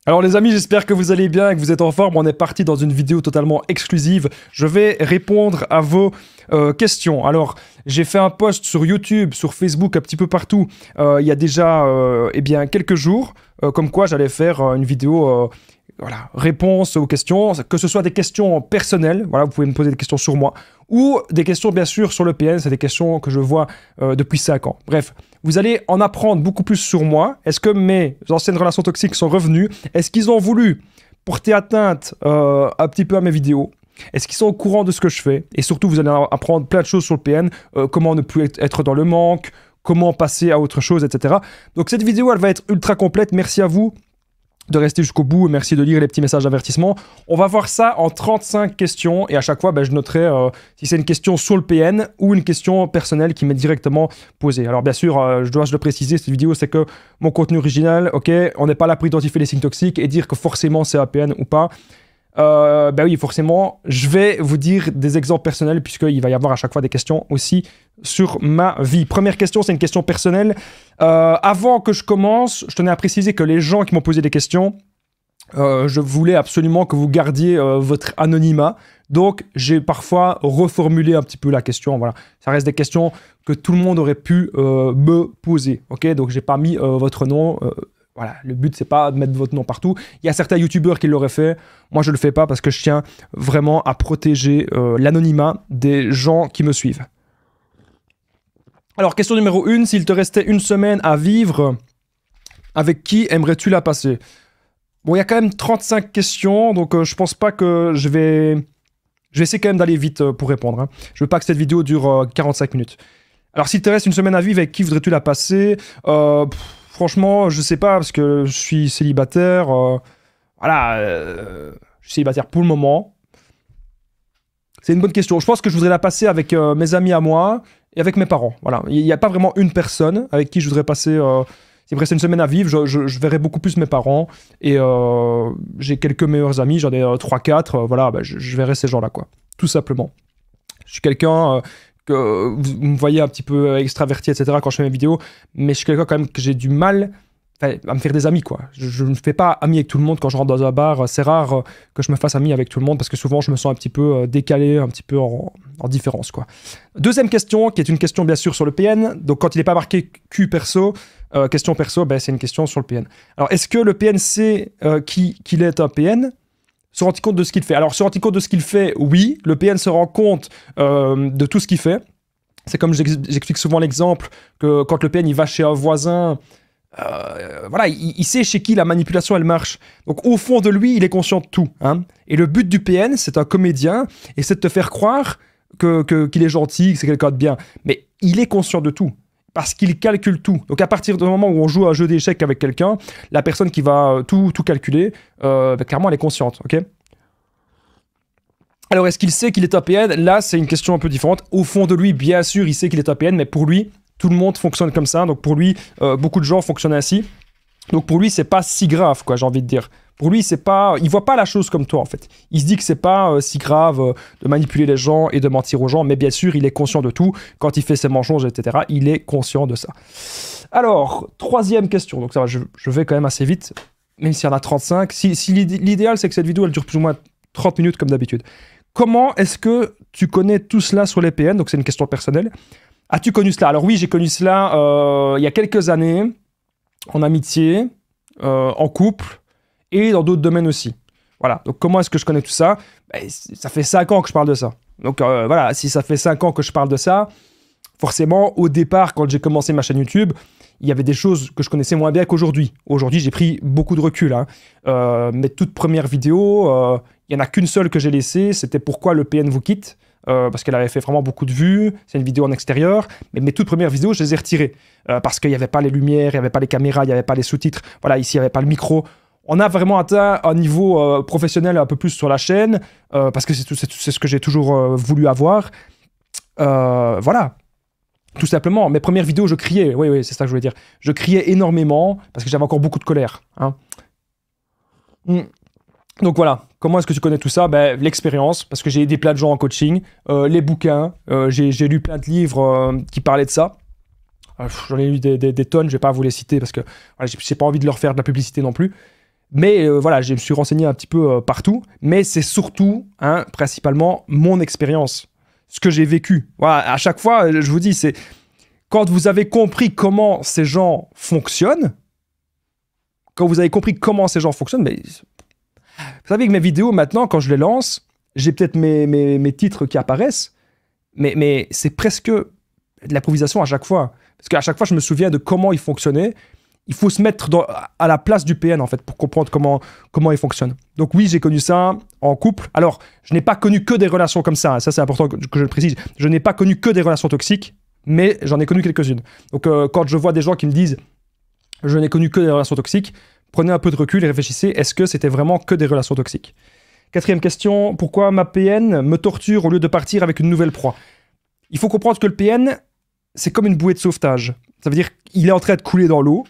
Alors les amis, j'espère que vous allez bien et que vous êtes en forme. On est parti dans une vidéo totalement exclusive. Je vais répondre à vos questions. Alors, j'ai fait un post sur YouTube, sur Facebook, un petit peu partout, il y a déjà eh bien, quelques jours, comme quoi j'allais faire une vidéo voilà, réponse aux questions, que ce soit des questions personnelles, voilà, vous pouvez me poser des questions sur moi, ou des questions bien sûr sur le PN, c'est des questions que je vois depuis 5 ans. Bref, vous allez en apprendre beaucoup plus sur moi. Est-ce que mes anciennes relations toxiques sont revenues? Est-ce qu'ils ont voulu porter atteinte un petit peu à mes vidéos? Est-ce qu'ils sont au courant de ce que je fais? Et surtout, vous allez apprendre plein de choses sur le PN, comment ne plus être dans le manque, comment passer à autre chose, etc. Donc cette vidéo, elle va être ultra complète. Merci à vous de rester jusqu'au bout, merci de lire les petits messages d'avertissement. On va voir ça en 35 questions et à chaque fois, je noterai si c'est une question sur le PN ou une question personnelle qui m'est directement posée. Alors bien sûr, je dois le préciser, cette vidéo c'est que mon contenu original, ok, on n'est pas là pour identifier les signes toxiques et dire que forcément c'est un PN ou pas. Oui, forcément, je vais vous dire des exemples personnels puisqu'il va y avoir à chaque fois des questions aussi sur ma vie. Première question, c'est une question personnelle. Avant que je commence, je tenais à préciser que les gens qui m'ont posé des questions, je voulais absolument que vous gardiez votre anonymat. Donc, j'ai parfois reformulé un petit peu la question. Voilà, ça reste des questions que tout le monde aurait pu me poser. Ok, donc j'ai pas mis votre nom. Voilà, le but, c'est pas de mettre votre nom partout. Il y a certains youtubeurs qui l'auraient fait. Moi, je le fais pas parce que je tiens vraiment à protéger l'anonymat des gens qui me suivent. Alors, question numéro 1. S'il te restait une semaine à vivre, avec qui aimerais-tu la passer? Bon, il y a quand même 35 questions, donc je pense pas que je vais essayer quand même d'aller vite pour répondre. Hein. Je veux pas que cette vidéo dure 45 minutes. Alors, s'il te reste une semaine à vivre, avec qui voudrais-tu la passer? Franchement, je sais pas, parce que je suis célibataire. Voilà, je suis célibataire pour le moment. C'est une bonne question. Je pense que je voudrais la passer avec mes amis à moi et avec mes parents. Voilà, il n'y a pas vraiment une personne avec qui je voudrais passer... S'il me restait une semaine à vivre, je verrais beaucoup plus mes parents. Et j'ai quelques meilleurs amis, j'en ai 3-4. Voilà, je verrai ces gens-là, quoi. Tout simplement. Je suis quelqu'un... que vous me voyez un petit peu extraverti, etc. quand je fais mes vidéos, mais je suis quelqu'un quand même que j'ai du mal à me faire des amis, quoi. Je ne fais pas ami avec tout le monde quand je rentre dans un bar. C'est rare que je me fasse ami avec tout le monde parce que souvent je me sens un petit peu décalé, un petit peu en différence, quoi. Deuxième question, qui est une question bien sûr sur le PN. Donc quand il n'est pas marqué Q perso, question perso, c'est une question sur le PN. Alors est-ce que le PN sait qu'il est un PN? Se rend compte de ce qu'il fait. Alors, se rend compte de ce qu'il fait, oui. Le PN se rend compte de tout ce qu'il fait. C'est comme j'explique souvent l'exemple que quand le PN il va chez un voisin, voilà, il sait chez qui la manipulation elle marche. Donc, au fond de lui, il est conscient de tout. Hein. Et le but du PN, c'est un comédien, et c'est de te faire croire qu'il est gentil, que c'est quelqu'un de bien. Mais il est conscient de tout. Parce qu'il calcule tout. Donc à partir du moment où on joue à un jeu d'échecs avec quelqu'un, la personne qui va tout calculer, clairement elle est consciente, ok? Alors est-ce qu'il sait qu'il est un PN? Là c'est une question un peu différente. Au fond de lui, bien sûr, il sait qu'il est un PN, mais pour lui, tout le monde fonctionne comme ça. Donc pour lui, beaucoup de gens fonctionnent ainsi. Donc pour lui, c'est pas si grave, quoi, j'ai envie de dire. Pour lui, c'est pas, il voit pas la chose comme toi, en fait. Il se dit que c'est pas si grave de manipuler les gens et de mentir aux gens, mais bien sûr, il est conscient de tout. Quand il fait ses mensonges, etc., il est conscient de ça. Alors, troisième question. Donc ça va, je vais quand même assez vite, même s'il y en a 35. Si l'idéal, c'est que cette vidéo, elle dure plus ou moins 30 minutes, comme d'habitude. Comment est-ce que tu connais tout cela sur les PN? Donc c'est une question personnelle. As-tu connu cela? Alors oui, j'ai connu cela il y a quelques années, en amitié, en couple, et dans d'autres domaines aussi. Voilà, donc comment est-ce que je connais tout ça? Ça fait 5 ans que je parle de ça. Donc voilà, si ça fait 5 ans que je parle de ça, forcément, au départ, quand j'ai commencé ma chaîne YouTube, il y avait des choses que je connaissais moins bien qu'aujourd'hui. Aujourd'hui, j'ai pris beaucoup de recul. Hein. Mes toutes premières vidéos, il n'y en a qu'une seule que j'ai laissée, c'était pourquoi le PN vous quitte. Parce qu'elle avait fait vraiment beaucoup de vues, c'est une vidéo en extérieur, mais mes toutes premières vidéos, je les ai retirées, parce qu'il n'y avait pas les lumières, il n'y avait pas les caméras, il n'y avait pas les sous-titres, voilà, ici il n'y avait pas le micro. On a vraiment atteint un niveau professionnel un peu plus sur la chaîne, parce que c'est ce que j'ai toujours voulu avoir. Voilà, tout simplement. Mes premières vidéos, je criais, oui, c'est ça que je voulais dire. Je criais énormément, parce que j'avais encore beaucoup de colère. Hein. Donc voilà, comment est-ce que tu connais tout ça? L'expérience, parce que j'ai aidé plein de gens en coaching, les bouquins, j'ai lu plein de livres qui parlaient de ça. J'en ai lu des tonnes, je vais pas vous les citer parce que voilà, j'ai pas envie de leur faire de la publicité non plus. Mais voilà, je me suis renseigné un petit peu partout. Mais c'est surtout, hein, principalement, mon expérience. Ce que j'ai vécu. Voilà, à chaque fois, je vous dis, c'est quand vous avez compris comment ces gens fonctionnent, mais vous savez que mes vidéos, maintenant, quand je les lance, j'ai peut-être mes titres qui apparaissent, mais c'est presque de l'improvisation à chaque fois. Parce qu'à chaque fois, je me souviens de comment ils fonctionnaient. Il faut se mettre à la place du PN, en fait, pour comprendre comment il fonctionne. Donc oui, j'ai connu ça en couple. Alors, je n'ai pas connu que des relations comme ça. Ça, c'est important que je le précise. Je n'ai pas connu que des relations toxiques, mais j'en ai connu quelques-unes. Donc, quand je vois des gens qui me disent « je n'ai connu que des relations toxiques », prenez un peu de recul et réfléchissez, est-ce que c'était vraiment que des relations toxiques? 4e question, pourquoi ma PN me torture au lieu de partir avec une nouvelle proie? Il faut comprendre que le PN, c'est comme une bouée de sauvetage. Ça veut dire qu'il est en train de couler dans l'eau.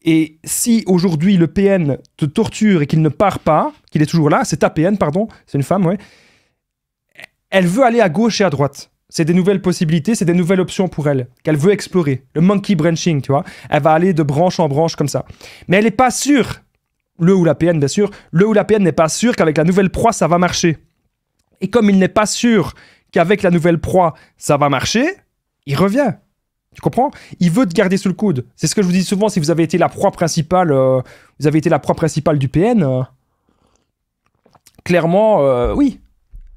Et si aujourd'hui le PN te torture et qu'il ne part pas, qu'il est toujours là, c'est ta PN, pardon, c'est une femme, ouais, elle veut aller à gauche et à droite. C'est des nouvelles possibilités, c'est des nouvelles options pour elle, qu'elle veut explorer. Le monkey branching, tu vois. Elle va aller de branche en branche comme ça. Mais elle n'est pas sûre, le ou la PN, bien sûr, le ou la PN n'est pas sûr qu'avec la nouvelle proie, ça va marcher. Et comme il n'est pas sûr qu'avec la nouvelle proie, ça va marcher, il revient. Tu comprends? Il veut te garder sous le coude. C'est ce que je vous dis souvent, si vous avez été la proie principale, du PN, clairement, oui.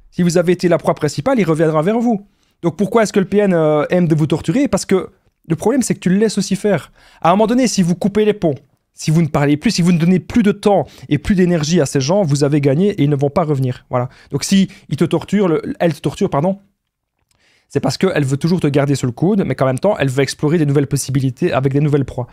Si vous avez été la proie principale, il reviendra vers vous. Donc pourquoi est-ce que le PN aime de vous torturer? Parce que le problème, c'est que tu le laisses aussi faire. À un moment donné, si vous coupez les ponts, si vous ne parlez plus, si vous ne donnez plus de temps et plus d'énergie à ces gens, vous avez gagné et ils ne vont pas revenir. Voilà. Donc si elle te torture, c'est parce qu'elle veut toujours te garder sur le coude, mais qu'en même temps, elle veut explorer des nouvelles possibilités avec des nouvelles proies.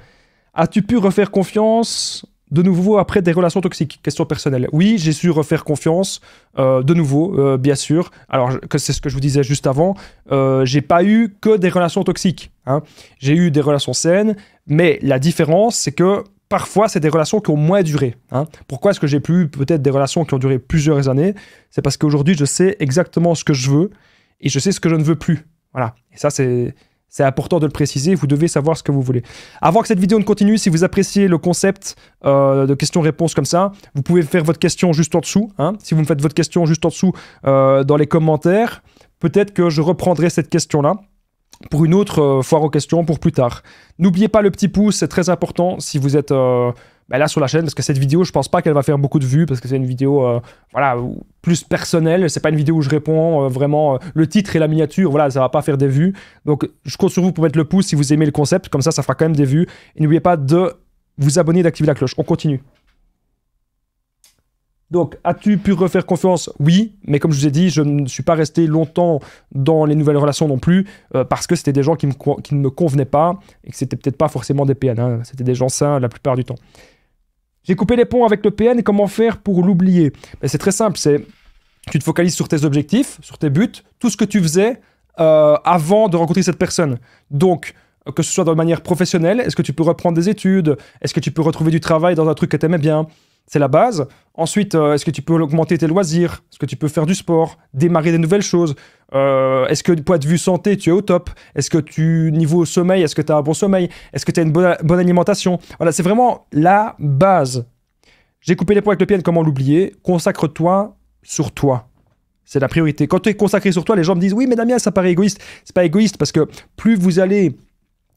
As-tu pu refaire confiance de nouveau après des relations toxiques? Question personnelle. Oui, j'ai su refaire confiance de nouveau, bien sûr. Alors, c'est ce que je vous disais juste avant. J'ai pas eu que des relations toxiques. Hein. J'ai eu des relations saines, mais la différence, c'est que parfois, c'est des relations qui ont moins duré. Hein. Pourquoi est-ce que j'ai eu peut-être des relations qui ont duré plusieurs années? C'est parce qu'aujourd'hui, je sais exactement ce que je veux et je sais ce que je ne veux plus. Voilà. Et ça, c'est important de le préciser. Vous devez savoir ce que vous voulez. Avant que cette vidéo ne continue, si vous appréciez le concept de questions-réponses comme ça, vous pouvez faire votre question juste en dessous. Hein. Si vous me faites votre question juste en dessous dans les commentaires, peut-être que je reprendrai cette question-là pour une autre foire aux questions pour plus tard. N'oubliez pas le petit pouce, c'est très important si vous êtes là sur la chaîne, parce que cette vidéo, je pense pas qu'elle va faire beaucoup de vues, parce que c'est une vidéo plus personnelle, c'est pas une vidéo où je réponds vraiment le titre et la miniature, voilà, ça va pas faire des vues. Donc je compte sur vous pour mettre le pouce si vous aimez le concept, comme ça fera quand même des vues. Et n'oubliez pas de vous abonner et d'activer la cloche. On continue. Donc, as-tu pu refaire confiance? Oui, mais comme je vous ai dit, je ne suis pas resté longtemps dans les nouvelles relations non plus, parce que c'était des gens qui ne me convenaient pas, et que c'était peut-être pas forcément des PN, hein. C'était des gens sains la plupart du temps. J'ai coupé les ponts avec le PN, et comment faire pour l'oublier? C'est très simple, tu te focalises sur tes objectifs, sur tes buts, tout ce que tu faisais avant de rencontrer cette personne. Donc, que ce soit de manière professionnelle, est-ce que tu peux reprendre des études? Est-ce que tu peux retrouver du travail dans un truc que tu aimais bien? C'est la base. Ensuite, est-ce que tu peux augmenter tes loisirs? Est-ce que tu peux faire du sport? Démarrer des nouvelles choses? Est-ce que du point de vue santé, tu es au top? Est-ce que niveau sommeil, est-ce que tu as un bon sommeil? Est-ce que tu as une bonne alimentation? Voilà, c'est vraiment la base. J'ai coupé les ponts avec le PN, comment l'oublier? Consacre-toi sur toi. C'est la priorité. Quand tu es consacré sur toi, les gens me disent « Oui, mais Damien, ça paraît égoïste. » C'est pas égoïste parce que plus vous allez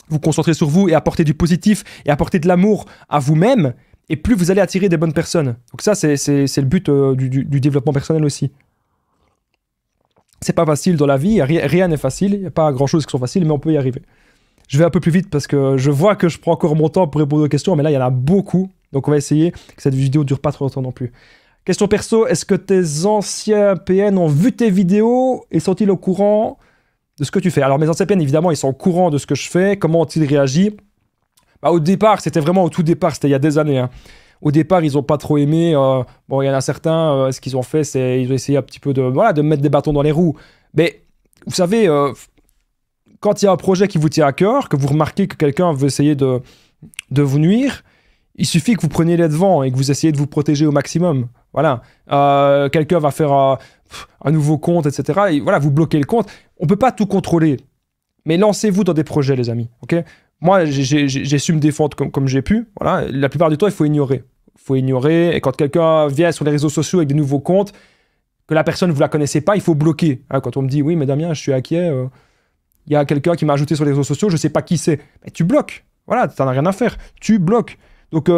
vous concentrer sur vous et apporter du positif et apporter de l'amour à vous-même, et plus vous allez attirer des bonnes personnes. Donc ça, c'est le but du développement personnel aussi. C'est pas facile dans la vie, rien n'est facile, il n'y a pas grand-chose qui sont faciles, mais on peut y arriver. Je vais un peu plus vite parce que je vois que je prends encore mon temps pour répondre aux questions, mais là, il y en a beaucoup. Donc on va essayer que cette vidéo ne dure pas trop longtemps non plus. Question perso, est-ce que tes anciens PN ont vu tes vidéos et sont-ils au courant de ce que tu fais? Alors mes anciens PN, évidemment, ils sont au courant de ce que je fais, comment ont-ils réagi? Au départ, c'était vraiment au tout départ, c'était il y a des années. Hein. Au départ, ils n'ont pas trop aimé. Bon, il y en a certains, ce qu'ils ont fait, c'est ils ont essayé un petit peu de mettre des bâtons dans les roues. Mais vous savez, quand il y a un projet qui vous tient à cœur, que vous remarquez que quelqu'un veut essayer de vous nuire, il suffit que vous preniez les devants et que vous essayez de vous protéger au maximum. Voilà. Quelqu'un va faire un nouveau compte, etc. Et voilà, vous bloquez le compte. On ne peut pas tout contrôler. Mais lancez-vous dans des projets, les amis. Ok ? Moi, j'ai su me défendre comme j'ai pu. Voilà. La plupart du temps, il faut ignorer. faut ignorer. Et quand quelqu'un vient sur les réseaux sociaux avec des nouveaux comptes, que la personne, vous la connaissez pas, il faut bloquer. Hein, quand on me dit, oui, mais Damien, je suis inquiet, il y a quelqu'un qui m'a ajouté sur les réseaux sociaux, je sais pas qui c'est. Mais tu bloques. Voilà, t'en as rien à faire. Tu bloques. Donc,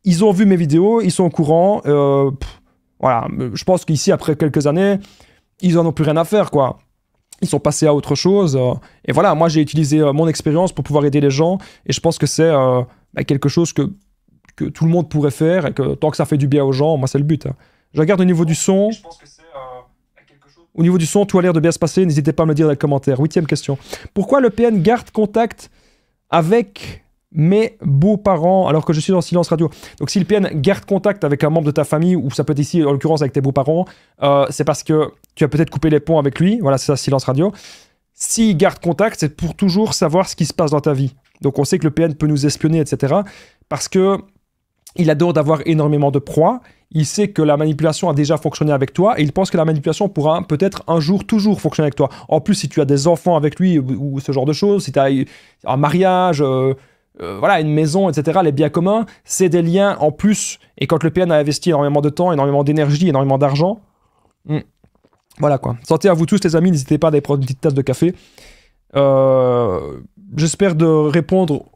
ils ont vu mes vidéos, ils sont au courant. Voilà, je pense qu'ici, après quelques années, ils en ont plus rien à faire, quoi. Ils sont passés à autre chose. Et voilà, moi, j'ai utilisé mon expérience pour pouvoir aider les gens. Et je pense que c'est quelque chose que tout le monde pourrait faire. Et que tant que ça fait du bien aux gens, moi, c'est le but. Hein. Je regarde au niveau du son. Je pense que c'est quelque chose... Au niveau du son, tout a l'air de bien se passer. N'hésitez pas à me le dire dans les commentaires. 8e question. Pourquoi le PN garde contact avec mes beaux-parents alors que je suis en silence radio? Donc si le PN garde contact avec un membre de ta famille, ou ça peut être ici en l'occurrence avec tes beaux-parents, c'est parce que tu as peut-être coupé les ponts avec lui. Voilà, c'est ça, silence radio. S'il garde contact, c'est pour toujours savoir ce qui se passe dans ta vie. Donc on sait que le PN peut nous espionner, etc. Parce que il adore d'avoir énormément de proies. Il sait que la manipulation a déjà fonctionné avec toi et il pense que la manipulation pourra peut-être un jour toujours fonctionner avec toi. En plus, si tu as des enfants avec lui ou ce genre de choses, si tu as un mariage, voilà, une maison, etc., les biens communs, c'est des liens en plus. Et quand le PN a investi énormément de temps, énormément d'énergie, énormément d'argent, voilà quoi. Santé à vous tous les amis, n'hésitez pas à aller prendre une petite tasse de café. J'espère de répondre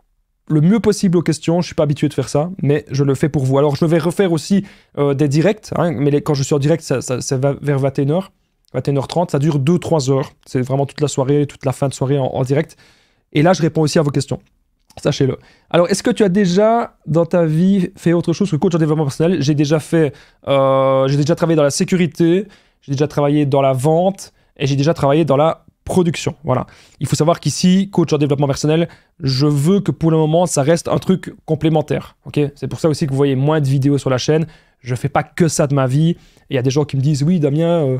le mieux possible aux questions. Je ne suis pas habitué de faire ça, mais je le fais pour vous. Alors, je vais refaire aussi des directs, hein, mais quand je suis en direct, c'est vers 21h, 21h30. Ça dure 2-3 heures. C'est vraiment toute la soirée, toute la fin de soirée en direct. Et là, je réponds aussi à vos questions. Sachez-le. Alors, est-ce que tu as déjà, dans ta vie, fait autre chose que coach en développement personnel? J'ai déjà travaillé dans la sécurité, j'ai déjà travaillé dans la vente, et j'ai déjà travaillé dans la production. Voilà. Il faut savoir qu'ici, coach en développement personnel, je veux que pour le moment, ça reste un truc complémentaire. Okay, c'est pour ça aussi que vous voyez moins de vidéos sur la chaîne. Je ne fais pas que ça de ma vie. Il y a des gens qui me disent, oui, Damien,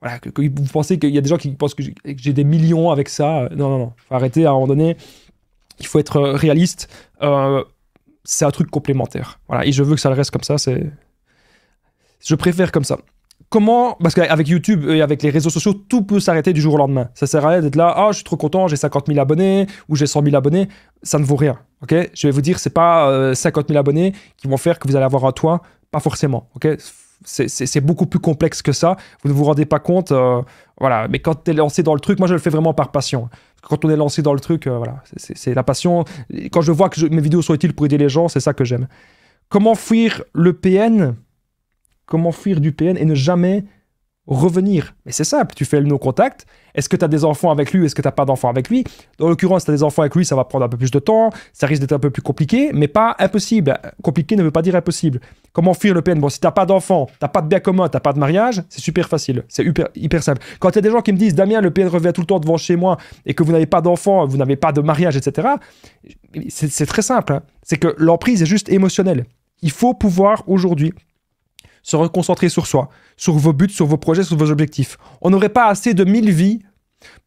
voilà, vous pensez qu'il y a des gens qui pensent que j'ai des millions avec ça. Non, non. Faut arrêter à un moment donné. Il faut être réaliste. C'est un truc complémentaire. Voilà. Et je veux que ça reste comme ça. Je préfère comme ça. Comment, parce qu'avec YouTube et avec les réseaux sociaux, tout peut s'arrêter du jour au lendemain. Ça sert à rien d'être là, ah, je suis trop content, j'ai 50 000 abonnés ou j'ai 100 000 abonnonnés. Ça ne vaut rien. Okay, je vais vous dire, c'est pas 50 000 abonnés qui vont faire que vous allez avoir un toit. Pas forcément. Okay, c'est beaucoup plus complexe que ça. Vous ne vous rendez pas compte. Voilà. Mais quand tu es lancé dans le truc, moi je le fais vraiment par passion. Quand on est lancé dans le truc, voilà, c'est la passion. Quand je vois que mes vidéos sont utiles pour aider les gens, c'est ça que j'aime. Comment fuir le PN? Comment fuir du PN et ne jamais revenir? Mais c'est simple, tu fais le no-contact. Est-ce que tu as des enfants avec lui ou est-ce que tu n'as pas d'enfants avec lui? Dans l'occurrence, si tu as des enfants avec lui, ça va prendre un peu plus de temps, ça risque d'être un peu plus compliqué, mais pas impossible. Compliqué ne veut pas dire impossible. Comment fuir le PN? Bon, si tu n'as pas d'enfants, tu n'as pas de bien commun, tu n'as pas de mariage, c'est super facile, c'est hyper simple. Quand il y a des gens qui me disent, Damien, le PN revient tout le temps devant chez moi et que vous n'avez pas d'enfants, vous n'avez pas de mariage, etc., c'est très simple. Hein. C'est que l'emprise est juste émotionnelle. Il faut pouvoir aujourd'hui se reconcentrer sur soi, sur vos buts, sur vos projets, sur vos objectifs. On n'aurait pas assez de 1000 vies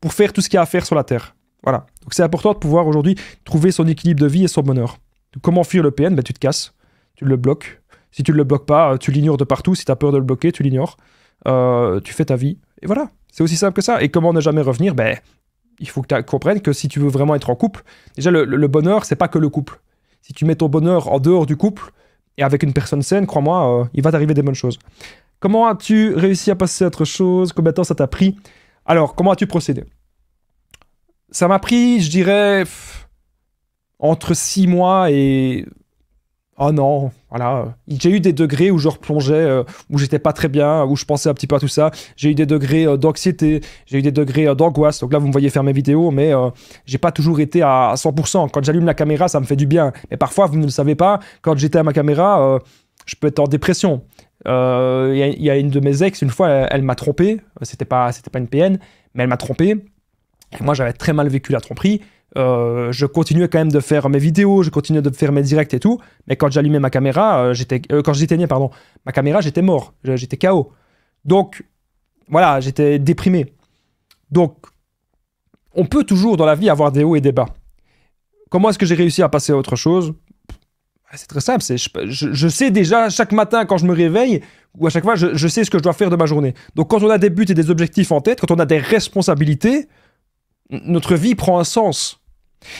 pour faire tout ce qu'il y a à faire sur la Terre. Voilà. Donc c'est important de pouvoir aujourd'hui trouver son équilibre de vie et son bonheur. Donc, comment fuir le PN? Ben, tu te casses, tu le bloques. Si tu ne le bloques pas, tu l'ignores de partout. Si tu as peur de le bloquer, tu l'ignores. Tu fais ta vie. Et voilà. C'est aussi simple que ça. Et comment ne jamais revenir? Ben, il faut que tu comprennes que si tu veux vraiment être en couple, déjà le bonheur, c'est pas que le couple. Si tu mets ton bonheur en dehors du couple, et avec une personne saine, crois-moi, il va t'arriver des bonnes choses. Comment as-tu réussi à passer à autre chose? Combien de temps ça t'a pris? Alors, comment as-tu procédé? Ça m'a pris, je dirais, entre 6 mois et 1 an. Voilà. J'ai eu des degrés où je replongeais, où j'étais pas très bien, où je pensais un petit peu à tout ça. J'ai eu des degrés d'anxiété, j'ai eu des degrés d'angoisse. Donc là, vous me voyez faire mes vidéos, mais j'ai pas toujours été à 100%. Quand j'allume la caméra, ça me fait du bien. Mais parfois, vous ne le savez pas, quand j'étais à ma caméra, je peux être en dépression. Il y a une de mes ex, une fois, elle m'a trompé. C'était pas une PN, mais elle m'a trompé. Et moi, j'avais très mal vécu la tromperie. Je continuais quand même de faire mes vidéos, je continuais de faire mes directs et tout, mais quand j'allumais ma caméra, quand j'éteignais ma caméra, j'étais mort, j'étais KO. Donc, voilà, j'étais déprimé. Donc, on peut toujours dans la vie avoir des hauts et des bas. Comment est-ce que j'ai réussi à passer à autre chose? C'est très simple, je sais déjà chaque matin quand je me réveille, ou à chaque fois, je sais ce que je dois faire de ma journée. Donc, quand on a des buts et des objectifs en tête, quand on a des responsabilités, notre vie prend un sens.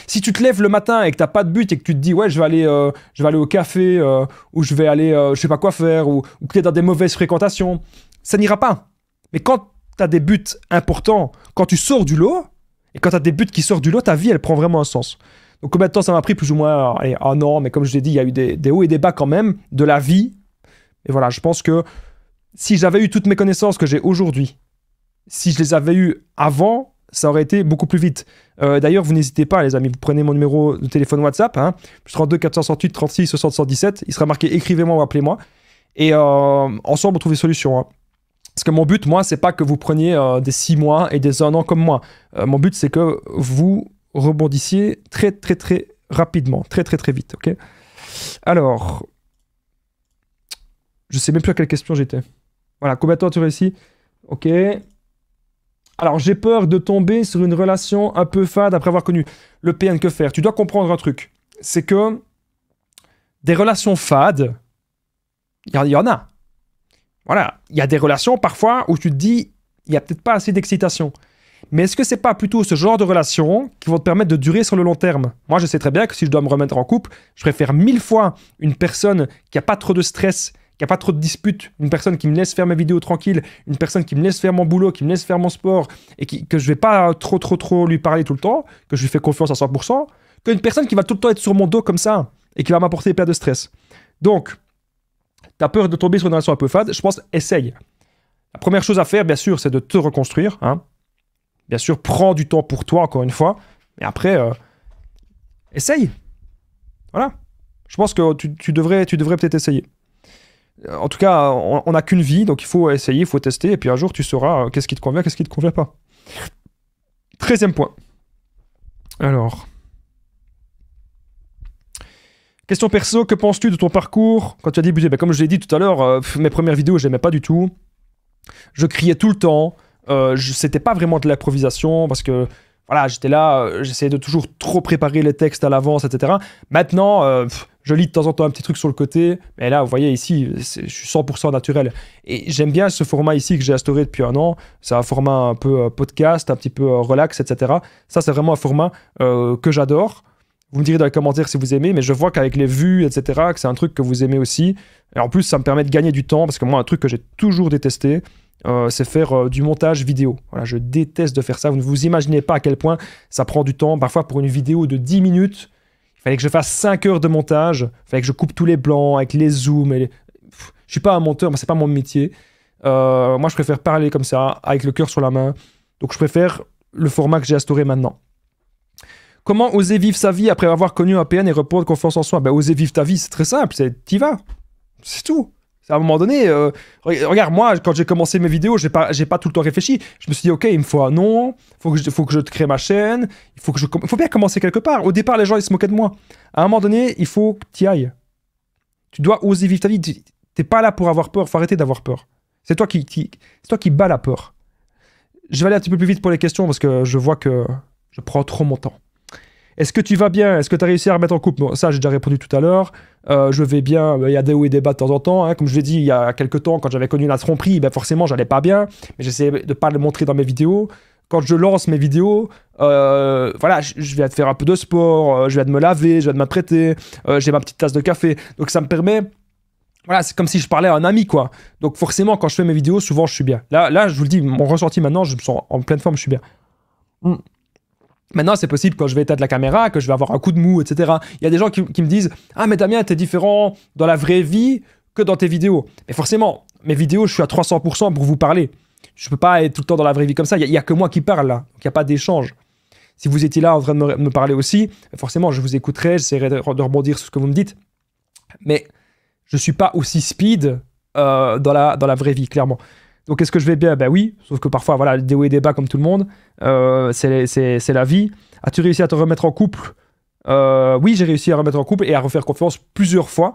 Si tu te lèves le matin et que t'as pas de but et que tu te dis ouais je vais aller au café ou je vais aller je sais pas quoi faire ou que t'es dans des mauvaises fréquentations, ça n'ira pas. Mais quand t'as des buts importants, quand tu sors du lot et quand t'as des buts qui sortent du lot, ta vie elle prend vraiment un sens. Donc combien de temps ça m'a pris plus ou moins allez, un an, mais comme je l'ai dit, il y a eu des hauts et des bas quand même de la vie. Et voilà, je pense que si j'avais eu toutes mes connaissances que j'ai aujourd'hui, si je les avais eues avant, ça aurait été beaucoup plus vite. D'ailleurs, vous n'hésitez pas, les amis, vous prenez mon numéro de téléphone WhatsApp, hein, plus 32 468 36 60 117, il sera marqué écrivez-moi ou appelez-moi, et ensemble on trouve des solutions. Hein. Parce que mon but, moi, c'est pas que vous preniez des 6 mois et des 1 an comme moi. Mon but, c'est que vous rebondissiez très très très rapidement, très très très vite, ok? Alors, je sais même plus à quelle question j'étais. Voilà, combien de temps tu réussis? Ok. Alors, j'ai peur de tomber sur une relation un peu fade après avoir connu le PN. Que faire? Tu dois comprendre un truc. C'est que des relations fades, il y en a. Voilà. Il y a des relations parfois où tu te dis, il n'y a peut-être pas assez d'excitation. Mais est-ce que c'est pas plutôt ce genre de relations qui vont te permettre de durer sur le long terme? Moi, je sais très bien que si je dois me remettre en couple, je préfère 1000 fois une personne qui n'a pas trop de stress, qui n'a pas trop de disputes, une personne qui me laisse faire mes vidéos tranquille, une personne qui me laisse faire mon boulot, qui me laisse faire mon sport, et que je vais pas trop lui parler tout le temps, que je lui fais confiance à 100%, qu'une personne qui va tout le temps être sur mon dos comme ça, et qui va m'apporter plein de stress. Donc, tu as peur de tomber sur une relation un peu fade, je pense, essaye. La première chose à faire, bien sûr, c'est de te reconstruire. Hein. Bien sûr, prends du temps pour toi, encore une fois, mais après, essaye. Voilà. Je pense que tu devrais peut-être essayer. En tout cas, on n'a qu'une vie, donc il faut essayer, il faut tester, et puis un jour, tu sauras qu'est-ce qui te convient, qu'est-ce qui ne te convient pas. 13e point. Alors. Question perso, que penses-tu de ton parcours quand tu as débuté? Comme je l'ai dit tout à l'heure, mes premières vidéos, je n'aimais pas du tout. Je criais tout le temps. C'était pas vraiment de l'improvisation, parce que voilà, j'étais là, j'essayais de toujours trop préparer les textes à l'avance, etc. Maintenant, je lis de temps en temps un petit truc sur le côté, mais là, vous voyez ici, je suis 100% naturel. Et j'aime bien ce format ici que j'ai instauré depuis un an. C'est un format un peu podcast, un petit peu relax, etc. Ça, c'est vraiment un format que j'adore. Vous me direz dans les commentaires si vous aimez, mais je vois qu'avec les vues, etc., que c'est un truc que vous aimez aussi. Et en plus, ça me permet de gagner du temps, parce que moi, un truc que j'ai toujours détesté, c'est faire du montage vidéo. Voilà, je déteste de faire ça. Vous ne vous imaginez pas à quel point ça prend du temps. Parfois, pour une vidéo de 10 minutes, il fallait que je fasse 5 heures de montage. Il fallait que je coupe tous les blancs avec les zooms. Je suis pas un monteur, mais c'est pas mon métier. Moi, je préfère parler comme ça, avec le cœur sur la main. Donc, je préfère le format que j'ai instauré maintenant. Comment oser vivre sa vie après avoir connu un PN et reprendre confiance en soi? Oser vivre ta vie, c'est très simple. T'y vas. C'est tout. À un moment donné, regarde, moi, quand j'ai commencé mes vidéos, j'ai pas tout le temps réfléchi. Je me suis dit, ok, il me faut un nom, il faut que je crée ma chaîne, il faut bien commencer quelque part. Au départ, les gens, ils se moquaient de moi. À un moment donné, il faut que tu y ailles. Tu dois oser vivre ta vie. T'es pas là pour avoir peur, faut arrêter d'avoir peur. C'est toi qui bats la peur. Je vais aller un petit peu plus vite pour les questions parce que je vois que je prends trop mon temps. Est-ce que tu vas bien? Est-ce que tu as réussi à remettre en couple? Bon, ça, j'ai déjà répondu tout à l'heure. Je vais bien. Il y a des hauts et des bas de temps en temps. Hein. Comme je l'ai dit il y a quelques temps, quand j'avais connu la tromperie, forcément, j'allais pas bien. Mais j'essayais de ne pas le montrer dans mes vidéos. Quand je lance mes vidéos, voilà, je viens de faire un peu de sport, je viens de me laver, je viens de m'apprêter, j'ai ma petite tasse de café. Donc ça me permet. Voilà, c'est comme si je parlais à un ami, quoi. Donc forcément, quand je fais mes vidéos, souvent, je suis bien. Là, je vous le dis, mon ressenti maintenant, je me sens en pleine forme, je suis bien. Maintenant, c'est possible quand je vais éteindre la caméra, que je vais avoir un coup de mou, etc. Il y a des gens qui me disent « Ah, mais Damien, t'es différent dans la vraie vie que dans tes vidéos. » Mais forcément, mes vidéos, je suis à 300% pour vous parler. Je peux pas être tout le temps dans la vraie vie comme ça. Il y a que moi qui parle, là. Donc, il n'y a pas d'échange. Si vous étiez là en train de me parler aussi, forcément, je vous écouterai, j'essaierai de rebondir sur ce que vous me dites. Mais je suis pas aussi speed dans la vraie vie, clairement. Donc, est-ce que je vais bien? Oui, sauf que parfois, voilà, des hauts et des bas comme tout le monde, c'est la vie. As-tu réussi à te remettre en couple? Oui, j'ai réussi à remettre en couple et à refaire confiance plusieurs fois.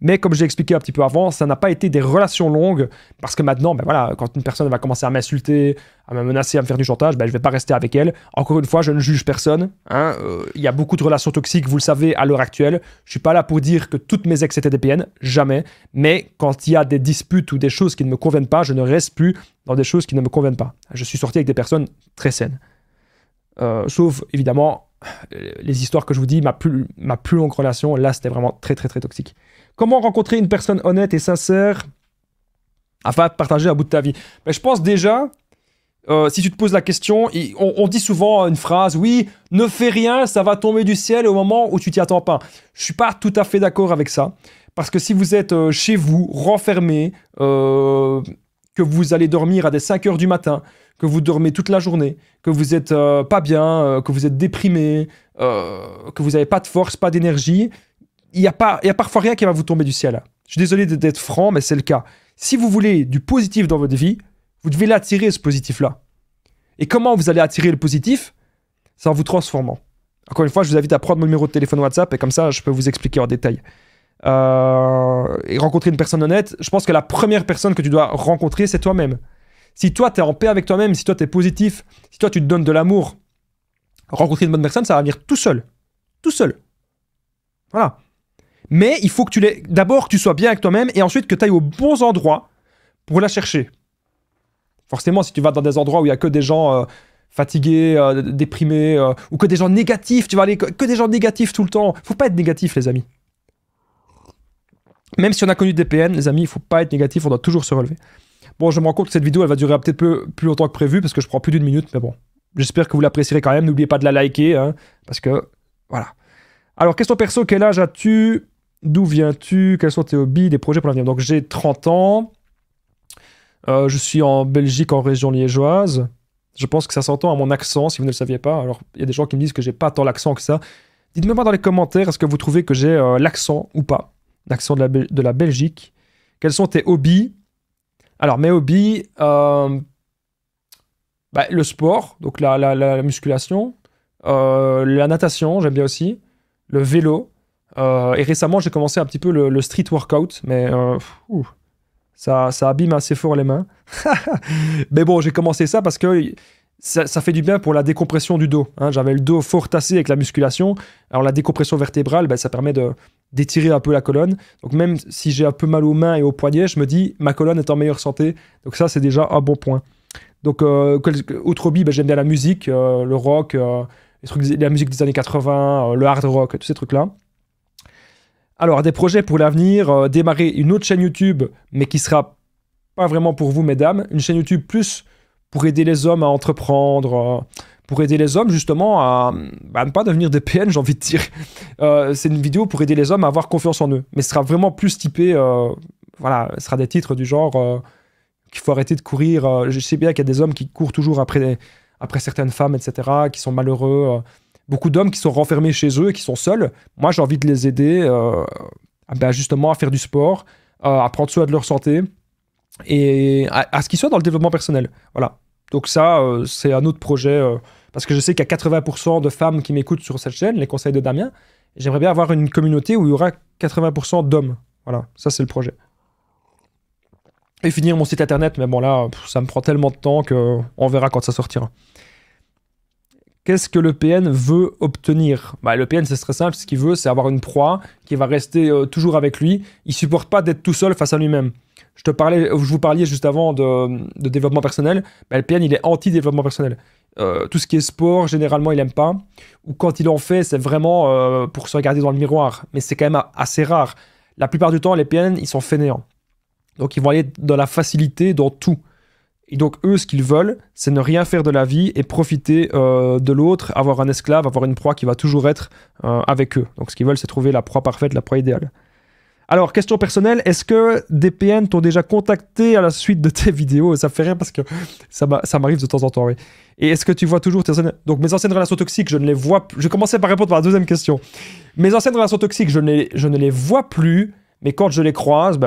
Mais comme j'ai expliqué un petit peu avant, ça n'a pas été des relations longues parce que maintenant, voilà, quand une personne va commencer à m'insulter, à me menacer, à me faire du chantage, je ne vais pas rester avec elle. Encore une fois, je ne juge personne. Hein. Il y a beaucoup de relations toxiques, vous le savez, à l'heure actuelle. Je ne suis pas là pour dire que toutes mes ex étaient des PN, jamais. Mais quand il y a des disputes ou des choses qui ne me conviennent pas, je ne reste plus dans des choses qui ne me conviennent pas. Je suis sorti avec des personnes très saines. Sauf, évidemment, les histoires que je vous dis, ma plus longue relation, là, c'était vraiment très, très, très toxique. Comment rencontrer une personne honnête et sincère afin de partager un bout de ta vie? Ben, je pense déjà, si tu te poses la question, on dit souvent une phrase, oui, ne fais rien, ça va tomber du ciel au moment où tu t'y attends pas. Je suis pas tout à fait d'accord avec ça. Parce que si vous êtes chez vous, renfermé, que vous allez dormir à des 5 heures du matin, que vous dormez toute la journée, que vous êtes pas bien, que vous êtes déprimé, que vous n'avez pas de force, pas d'énergie, il y a parfois rien qui va vous tomber du ciel. Je suis désolé d'être franc, mais c'est le cas. Si vous voulez du positif dans votre vie, vous devez l'attirer, ce positif-là. Et comment vous allez attirer le positif? C'est en vous transformant. Encore une fois, je vous invite à prendre mon numéro de téléphone WhatsApp et comme ça, je peux vous expliquer en détail. Et rencontrer une personne honnête, je pense que la première personne que tu dois rencontrer, c'est toi-même. Si toi, tu es en paix avec toi-même, si toi, tu es positif, si toi, tu te donnes de l'amour, rencontrer une bonne personne, ça va venir tout seul. Tout seul. Voilà. Mais il faut que d'abord que tu sois bien avec toi-même et ensuite que tu ailles aux bons endroits pour la chercher. Forcément, si tu vas dans des endroits où il n'y a que des gens fatigués, déprimés, ou que des gens négatifs, tu vas aller que des gens négatifs tout le temps. Faut pas être négatif, les amis. Même si on a connu des PN, les amis, il faut pas être négatif, on doit toujours se relever. Bon, je me rends compte que cette vidéo, elle va durer peut-être plus longtemps que prévu, parce que je prends plus d'1 minute, mais bon. J'espère que vous l'apprécierez quand même. N'oubliez pas de la liker, hein, parce que, voilà. Alors, question perso, quel âge as-tu? D'où viens-tu? Quels sont tes hobbies, des projets pour l'avenir? Donc, j'ai 30 ans. Je suis en Belgique, en région liégeoise. Je pense que ça s'entend à mon accent, si vous ne le saviez pas. Alors, il y a des gens qui me disent que j'ai pas tant l'accent que ça. Dites-moi dans les commentaires, est-ce que vous trouvez que j'ai l'accent ou pas? L'accent de la Belgique. Quels sont tes hobbies? Alors, mes hobbies, le sport, donc la musculation, la natation, j'aime bien aussi, le vélo, et récemment, j'ai commencé un petit peu le street workout, mais ça abîme assez fort les mains. Mais bon, j'ai commencé ça parce que ça fait du bien pour la décompression du dos. Hein. J'avais le dos fort tassé avec la musculation. Alors la décompression vertébrale, ça permet d'étirer un peu la colonne. Donc même si j'ai un peu mal aux mains et aux poignets, je me dis ma colonne est en meilleure santé. Donc ça, c'est déjà un bon point. Donc autre hobby, j'aime bien la musique, le rock, la musique des années 80, le hard rock, tous ces trucs-là. Alors, des projets pour l'avenir, démarrer une autre chaîne YouTube, mais qui sera pas vraiment pour vous, mesdames. Une chaîne YouTube plus pour aider les hommes à entreprendre, pour aider les hommes justement à ne pas devenir des PN, j'ai envie de dire. C'est une vidéo pour aider les hommes à avoir confiance en eux. Mais ce sera vraiment plus typé, ce sera des titres du genre qu'il faut arrêter de courir. Je sais bien qu'il y a des hommes qui courent toujours après certaines femmes, etc., qui sont malheureux. Beaucoup d'hommes qui sont renfermés chez eux et qui sont seuls. Moi, j'ai envie de les aider justement à faire du sport, à prendre soin de leur santé et à ce qu'ils soient dans le développement personnel. Voilà. Donc ça, c'est un autre projet parce que je sais qu'il y a 80% de femmes qui m'écoutent sur cette chaîne, les conseils de Damien. Et j'aimerais bien avoir une communauté où il y aura 80% d'hommes. Voilà, ça c'est le projet. Et finir mon site internet, mais bon là, ça me prend tellement de temps qu'on verra quand ça sortira. Qu'est-ce que le PN veut obtenir? Le PN, c'est très simple. Ce qu'il veut, c'est avoir une proie qui va rester toujours avec lui. Il supporte pas d'être tout seul face à lui-même. Je vous parlais juste avant de développement personnel. Le PN, il est anti-développement personnel. Tout ce qui est sport, généralement, il aime pas. Ou quand il en fait, c'est vraiment pour se regarder dans le miroir. Mais c'est quand même assez rare. La plupart du temps, les PN, ils sont fainéants. Donc, ils vont aller dans la facilité, dans tout. Et donc, eux, ce qu'ils veulent, c'est ne rien faire de la vie et profiter de l'autre, avoir un esclave, avoir une proie qui va toujours être avec eux. Donc, ce qu'ils veulent, c'est trouver la proie parfaite, la proie idéale. Alors, question personnelle, est-ce que des PN t'ont déjà contacté à la suite de tes vidéos? Ça me fait rire parce que ça m'arrive de temps en temps, oui. Et est-ce que tu vois toujours tes anciennes... Donc, mes anciennes relations toxiques, je ne les vois plus. Je vais commencer par répondre par la deuxième question. Mes anciennes relations toxiques, je ne les vois plus, mais quand je les croise,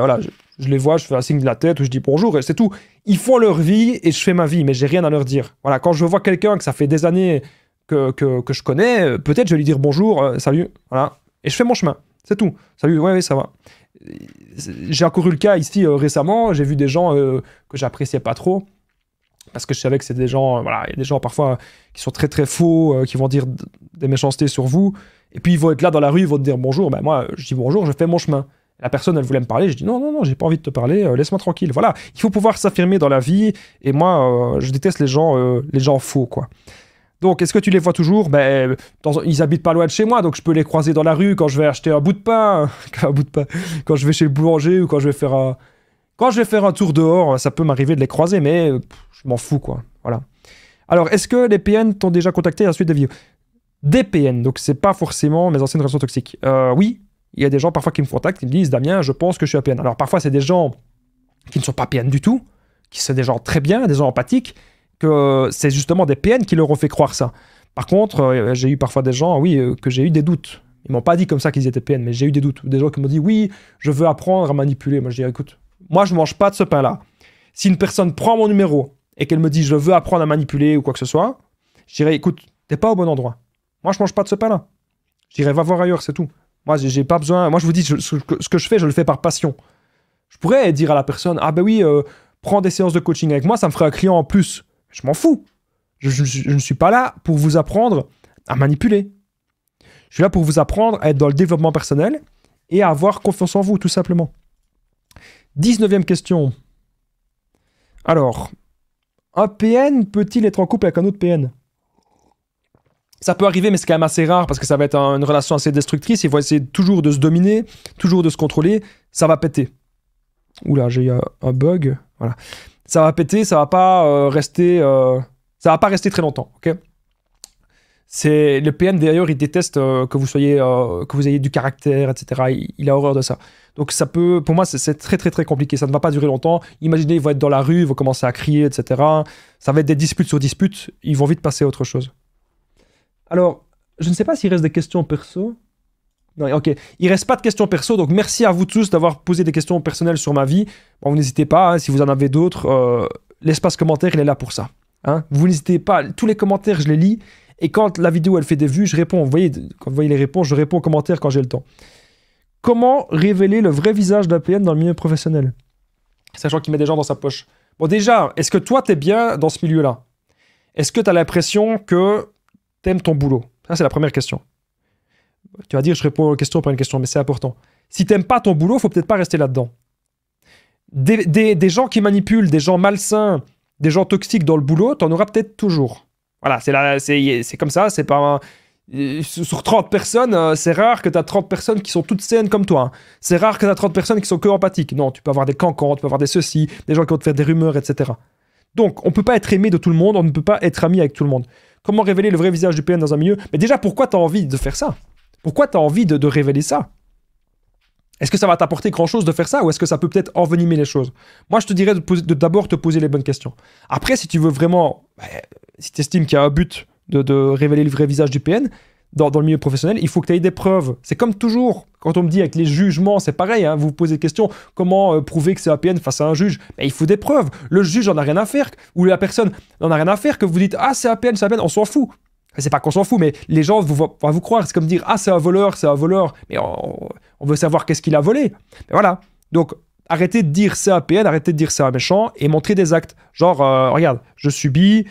je les vois, je fais un signe de la tête ou je dis bonjour et c'est tout. Ils font leur vie et je fais ma vie, mais j'ai rien à leur dire. Voilà, quand je vois quelqu'un que ça fait des années que je connais, peut-être je vais lui dire bonjour, salut, voilà, et je fais mon chemin. C'est tout. Salut, ouais, ça va. J'ai encore eu le cas ici récemment, j'ai vu des gens que j'appréciais pas trop, parce que je savais que c'est des gens, il y a des gens parfois qui sont très très faux, qui vont dire des méchancetés sur vous, et puis ils vont être là dans la rue, ils vont te dire bonjour, moi je dis bonjour, je fais mon chemin. La personne, elle voulait me parler, je dis non, j'ai pas envie de te parler, laisse-moi tranquille. Voilà, il faut pouvoir s'affirmer dans la vie, et moi, je déteste les gens faux, quoi. Donc, est-ce que tu les vois toujours? Ben, ils habitent pas loin de chez moi, donc je peux les croiser dans la rue quand je vais acheter un bout de pain, quand je vais chez le boulanger ou quand je vais faire un tour dehors, ça peut m'arriver de les croiser, mais je m'en fous, quoi. Voilà. Alors, est-ce que les PN t'ont déjà contacté à la suite des vidéos? Des PN, donc c'est pas forcément mes anciennes relations toxiques. Oui, il y a des gens parfois qui me contactent, qui me disent, Damien, je pense que je suis un PN. Alors, parfois, c'est des gens qui ne sont pas PN du tout, qui sont des gens très bien, des gens empathiques, que c'est justement des PN qui leur ont fait croire ça. Par contre, j'ai eu parfois des gens, oui, que j'ai eu des doutes. Ils m'ont pas dit comme ça qu'ils étaient PN, mais j'ai eu des doutes. Des gens qui m'ont dit, oui, je veux apprendre à manipuler. Moi, je dis, écoute, moi, je mange pas de ce pain-là. Si une personne prend mon numéro et qu'elle me dit, je veux apprendre à manipuler ou quoi que ce soit, je dirais, écoute, t'es pas au bon endroit. Moi, je mange pas de ce pain-là. Je dirais, va voir ailleurs, c'est tout. Moi, j'ai pas besoin. Moi, je vous dis, ce que je fais, je le fais par passion. Je pourrais dire à la personne, ah ben oui, prends des séances de coaching avec moi, ça me ferait un client en plus. Je m'en fous. Je ne suis pas là pour vous apprendre à manipuler. Je suis là pour vous apprendre à être dans le développement personnel et à avoir confiance en vous, tout simplement. 19e question. Alors, un PN peut-il être en couple avec un autre PN? Ça peut arriver, mais c'est quand même assez rare parce que ça va être une relation assez destructrice. Ils vont essayer toujours de se dominer, toujours de se contrôler. Ça va péter. Oula, j'ai eu un bug. Voilà. Ça va péter, ça va pas rester... ça va pas rester très longtemps, ok? C'est le PN d'ailleurs, il déteste que vous ayez du caractère, etc. Il a horreur de ça. Donc ça peut, pour moi, c'est très très très compliqué. Ça ne va pas durer longtemps. Imaginez, ils vont être dans la rue, ils vont commencer à crier, etc. Ça va être des disputes sur disputes. Ils vont vite passer à autre chose. Alors, je ne sais pas s'il reste des questions perso. Non, ok. Il reste pas de questions perso, donc merci à vous tous d'avoir posé des questions personnelles sur ma vie. Bon, vous n'hésitez pas, hein, si vous en avez d'autres, l'espace commentaire, il est là pour ça. Hein. Vous n'hésitez pas, tous les commentaires, je les lis. Et quand la vidéo, elle fait des vues, je réponds. Vous voyez, quand vous voyez les réponses, je réponds aux commentaires quand j'ai le temps. Comment révéler le vrai visage d'un PN dans le milieu professionnel? Sachant qu'il met des gens dans sa poche. Bon, déjà, est-ce que toi, t'es bien dans ce milieu-là? Est-ce que t'as l'impression que t'aimes ton boulot? Ça, c'est la première question. Tu vas dire, je réponds aux questions par une question, mais c'est important. Si t'aimes pas ton boulot, faut peut-être pas rester là-dedans. Des gens qui manipulent, des gens malsains, des gens toxiques dans le boulot, t'en auras peut-être toujours. Voilà, c'est comme ça, c'est pas... Sur 30 personnes, c'est rare que tu as 30 personnes qui sont toutes saines comme toi. Hein. C'est rare que tu as 30 personnes qui sont que empathiques. Non, tu peux avoir des cancans, tu peux avoir des ceci, des gens qui vont te faire des rumeurs, etc. Donc, on ne peut pas être aimé de tout le monde, on ne peut pas être ami avec tout le monde. Comment révéler le vrai visage du PN dans un milieu? Mais déjà, pourquoi tu as envie de faire ça? Pourquoi tu as envie de révéler ça? Est-ce que ça va t'apporter grand-chose de faire ça ou est-ce que ça peut peut-être envenimer les choses? Moi, je te dirais de d'abord te poser les bonnes questions. Après, si tu veux vraiment... si tu estimes qu'il y a un but de révéler le vrai visage du PN dans le milieu professionnel, il faut que tu aies des preuves. C'est comme toujours, quand on me dit avec les jugements, c'est pareil, hein, vous vous posez des questions, comment prouver que c'est un PN face à un juge? Il faut des preuves. Le juge n'en a rien à faire, ou la personne n'en a rien à faire, que vous dites « Ah, c'est un PN, on s'en fout ». C'est pas qu'on s'en fout, mais les gens vont vous croire. C'est comme dire « Ah, c'est un voleur, c'est un voleur ». Mais on veut savoir qu'est-ce qu'il a volé. Mais voilà. Donc, arrêtez de dire c'est un PN, arrêtez de dire c'est un méchant, et montrez des actes. Genre, regarde, je subis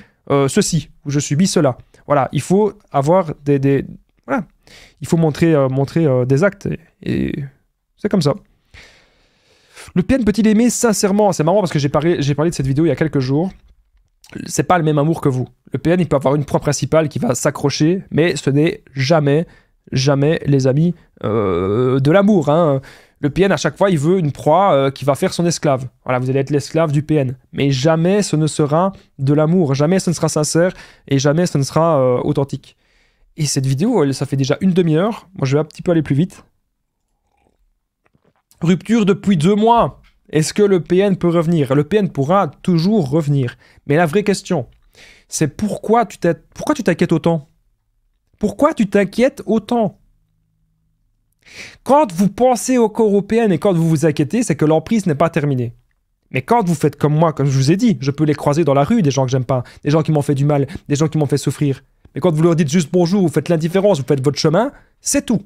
ceci, ou je subis cela. Voilà, il faut avoir voilà, il faut montrer des actes, et c'est comme ça. Le PN peut-il aimer sincèrement? C'est marrant parce que j'ai parlé de cette vidéo il y a quelques jours. C'est pas le même amour que vous. Le PN, il peut avoir une proie principale qui va s'accrocher, mais ce n'est jamais, les amis, de l'amour. Hein. Le PN, à chaque fois, il veut une proie qui va faire son esclave. Voilà, vous allez être l'esclave du PN. Mais jamais ce ne sera de l'amour, jamais ce ne sera sincère, et jamais ce ne sera authentique. Et cette vidéo, ça fait déjà une demi-heure. Moi, je vais un petit peu aller plus vite. Rupture depuis 2 mois. Est-ce que le PN peut revenir? Le PN pourra toujours revenir. Mais la vraie question, c'est pourquoi tu t'inquiètes autant? Pourquoi tu t'inquiètes autant? Quand vous pensez encore au PN et quand vous vous inquiétez, c'est que l'emprise n'est pas terminée. Mais quand vous faites comme moi, comme je vous ai dit, je peux les croiser dans la rue, des gens que j'aime pas, des gens qui m'ont fait du mal, des gens qui m'ont fait souffrir. Mais quand vous leur dites juste bonjour, vous faites l'indifférence, vous faites votre chemin, c'est tout.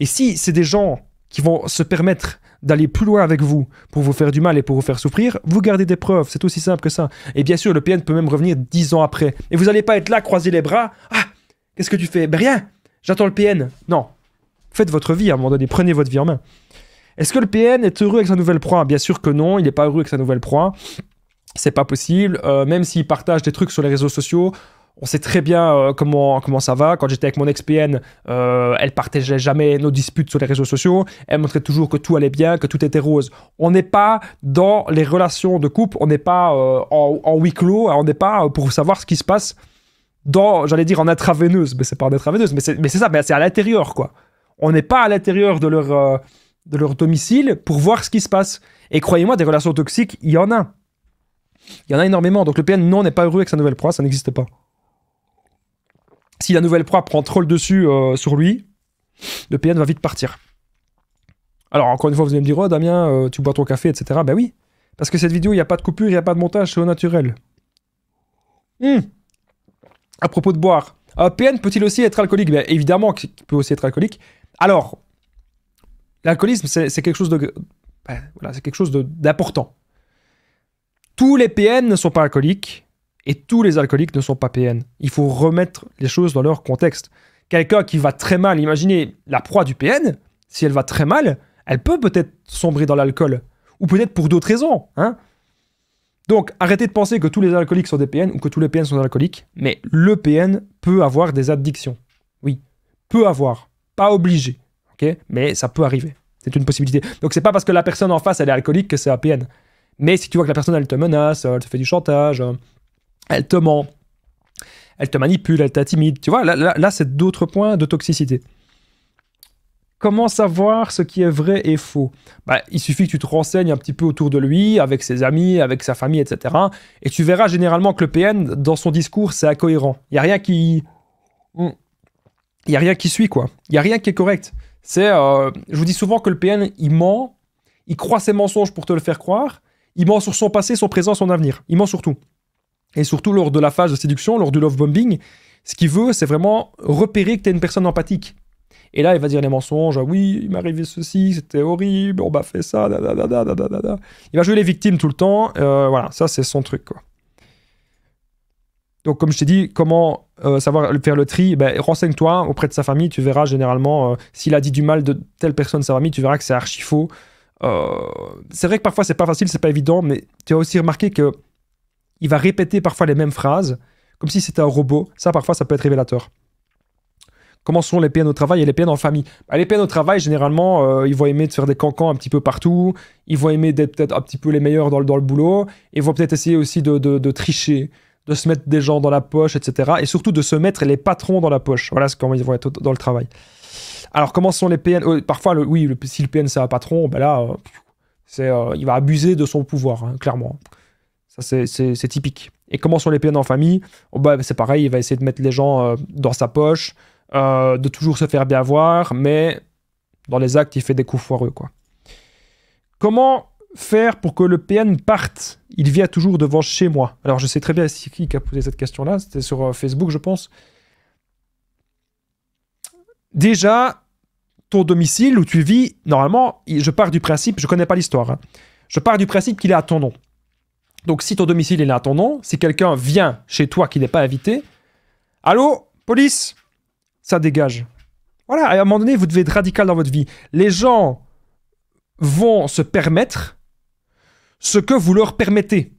Et si c'est des gens qui vont se permettre d'aller plus loin avec vous pour vous faire du mal et pour vous faire souffrir, vous gardez des preuves, c'est aussi simple que ça. Et bien sûr, le PN peut même revenir 10 ans après. Et vous n'allez pas être là, croiser les bras. Ah, qu'est-ce que tu fais? Ben rien, j'attends le PN. Non, faites votre vie à un moment donné, prenez votre vie en main. Est-ce que le PN est heureux avec sa nouvelle proie? Bien sûr que non, il n'est pas heureux avec sa nouvelle proie. C'est pas possible, même s'il partage des trucs sur les réseaux sociaux, On sait très bien comment ça va. Quand j'étais avec mon ex-PN, elle partageait jamais nos disputes sur les réseaux sociaux. Elle montrait toujours que tout allait bien, que tout était rose. On n'est pas dans les relations de couple, on n'est pas en huis clos, on n'est pas pour savoir ce qui se passe dans, j'allais dire en intraveineuse, mais c'est pas en intraveineuse, mais c'est ça, c'est à l'intérieur, quoi. On n'est pas à l'intérieur de leur domicile pour voir ce qui se passe. Et croyez-moi, des relations toxiques, il y en a. Il y en a énormément. Donc le PN, non, n'est pas heureux avec sa nouvelle proie, ça n'existe pas. Si la nouvelle proie prend trop le dessus sur lui, le PN va vite partir. Alors, encore une fois, vous allez me dire, oh Damien, tu bois ton café, etc. Ben oui, parce que cette vidéo, il n'y a pas de coupure, il n'y a pas de montage, c'est au naturel. À propos de boire, PN peut-il aussi être alcoolique? Ben évidemment qu'il peut aussi être alcoolique. Alors, l'alcoolisme, c'est quelque chose de... Ben, voilà, c'est quelque chose d'important. Tous les PN ne sont pas alcooliques. Et tous les alcooliques ne sont pas PN. Il faut remettre les choses dans leur contexte. Quelqu'un qui va très mal, imaginez la proie du PN, si elle va très mal, elle peut peut-être sombrer dans l'alcool. Ou peut-être pour d'autres raisons. Hein. Donc, arrêtez de penser que tous les alcooliques sont des PN ou que tous les PN sont alcooliques. Mais le PN peut avoir des addictions. Oui, peut avoir. Pas obligé. Okay, mais ça peut arriver. C'est une possibilité. Donc, c'est pas parce que la personne en face, elle est alcoolique que c'est un PN. Mais si tu vois que la personne, elle te menace, elle te fait du chantage... Elle te ment, elle te manipule, elle t'intimide. Tu vois, là c'est d'autres points de toxicité. Comment savoir ce qui est vrai et faux? Bah, il suffit que tu te renseignes un petit peu autour de lui, avec ses amis, avec sa famille, etc. Et tu verras généralement que le PN, dans son discours, c'est incohérent. Il n'y a rien qui... Il n'y a rien qui suit, quoi. Il n'y a rien qui est correct. Je vous dis souvent que le PN, il ment, il croit ses mensonges pour te le faire croire, il ment sur son passé, son présent, son avenir. Il ment sur tout. Et surtout lors de la phase de séduction, lors du love bombing, ce qu'il veut, c'est vraiment repérer que tu es une personne empathique. Et là, il va dire les mensonges. Oui, il m'est arrivé ceci, c'était horrible, on m'a fait ça, da. Il va jouer les victimes tout le temps. Voilà, ça, c'est son truc, quoi. Donc, comme je t'ai dit, comment savoir faire le tri? Ben, renseigne-toi auprès de sa famille. Tu verras généralement, s'il a dit du mal de telle personne de sa famille, tu verras que c'est archi faux. C'est vrai que parfois, c'est pas facile, c'est pas évident, mais tu as aussi remarqué que il va répéter parfois les mêmes phrases, comme si c'était un robot. Ça, parfois, ça peut être révélateur. Comment sont les PN au travail et les PN en famille? Bah, les PN au travail, généralement, ils vont aimer de faire des cancans un petit peu partout. Ils vont aimer d'être peut-être un petit peu les meilleurs dans le boulot. Ils vont peut-être essayer aussi de tricher, de se mettre des gens dans la poche, etc. Et surtout de se mettre les patrons dans la poche. Voilà comment ils vont être dans le travail. Alors, comment sont les PN? Parfois, si le PN c'est un patron, ben là, il va abuser de son pouvoir, hein, clairement. Ça, c'est typique. Et comment sont les PN en famille? C'est pareil, il va essayer de mettre les gens dans sa poche, de toujours se faire bien voir, mais dans les actes, il fait des coups foireux, quoi. Comment faire pour que le PN parte? Il vient toujours devant chez moi. Alors, je sais très bien qui a posé cette question-là. C'était sur Facebook, je pense. Déjà, ton domicile où tu vis, normalement, je pars du principe, je connais pas l'histoire, hein, je pars du principe qu'il est à ton nom. Donc, si ton domicile est à ton nom, si quelqu'un vient chez toi qui n'est pas invité, allô, police, ça dégage. Voilà, à un moment donné, vous devez être radical dans votre vie. Les gens vont se permettre ce que vous leur permettez.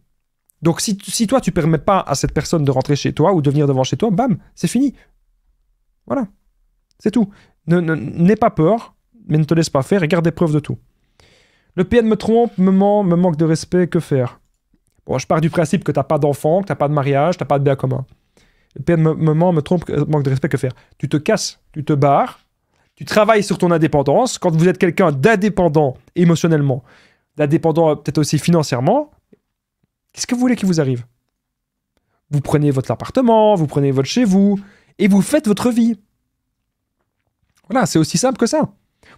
Donc, si toi, tu ne permets pas à cette personne de rentrer chez toi ou de venir devant chez toi, bam, c'est fini. Voilà, c'est tout. N'aie pas peur, mais ne te laisse pas faire et garde des preuves de tout. Le PN me trompe, me ment, me manque de respect, que faire? Bon, je pars du principe que tu n'as pas d'enfant, que tu n'as pas de mariage, tu n'as pas de bien commun. Le PN me ment, me trompe, manque de respect, que faire? Tu te casses, tu te barres, tu travailles sur ton indépendance. Quand vous êtes quelqu'un d'indépendant émotionnellement, d'indépendant peut-être aussi financièrement, qu'est-ce que vous voulez qu'il vous arrive? Vous prenez votre appartement, vous prenez votre chez vous, et vous faites votre vie. Voilà, c'est aussi simple que ça.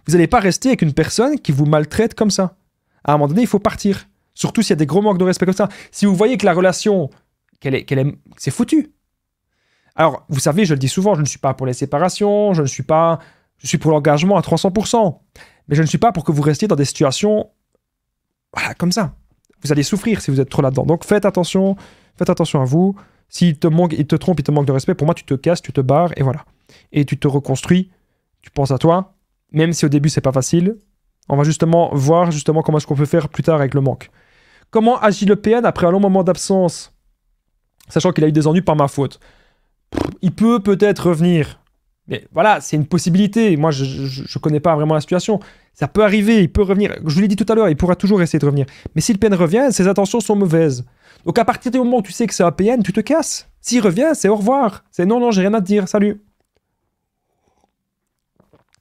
Vous n'allez pas rester avec une personne qui vous maltraite comme ça. À un moment donné, il faut partir. Surtout s'il y a des gros manques de respect comme ça. Si vous voyez que la relation, c'est foutu. Alors, vous savez, je le dis souvent, je ne suis pas pour les séparations, je suis pour l'engagement à 300%. Mais je ne suis pas pour que vous restiez dans des situations, voilà, comme ça. Vous allez souffrir si vous êtes trop là-dedans. Donc, faites attention à vous. S'il te trompe, il te manque de respect, pour moi, tu te casses, tu te barres, et voilà. Et tu te reconstruis, tu penses à toi, même si au début, c'est pas facile. On va justement voir comment est-ce qu'on peut faire plus tard avec le manque. Comment agit le PN après un long moment d'absence, sachant qu'il a eu des ennuis par ma faute? il peut peut-être revenir. Mais voilà, c'est une possibilité. Moi, je connais pas vraiment la situation. Ça peut arriver, il peut revenir. Je vous l'ai dit tout à l'heure, il pourra toujours essayer de revenir. Mais si le PN revient, ses intentions sont mauvaises. Donc à partir du moment où tu sais que c'est un PN, tu te casses. S'il revient, c'est au revoir. C'est non, non, j'ai rien à te dire, salut.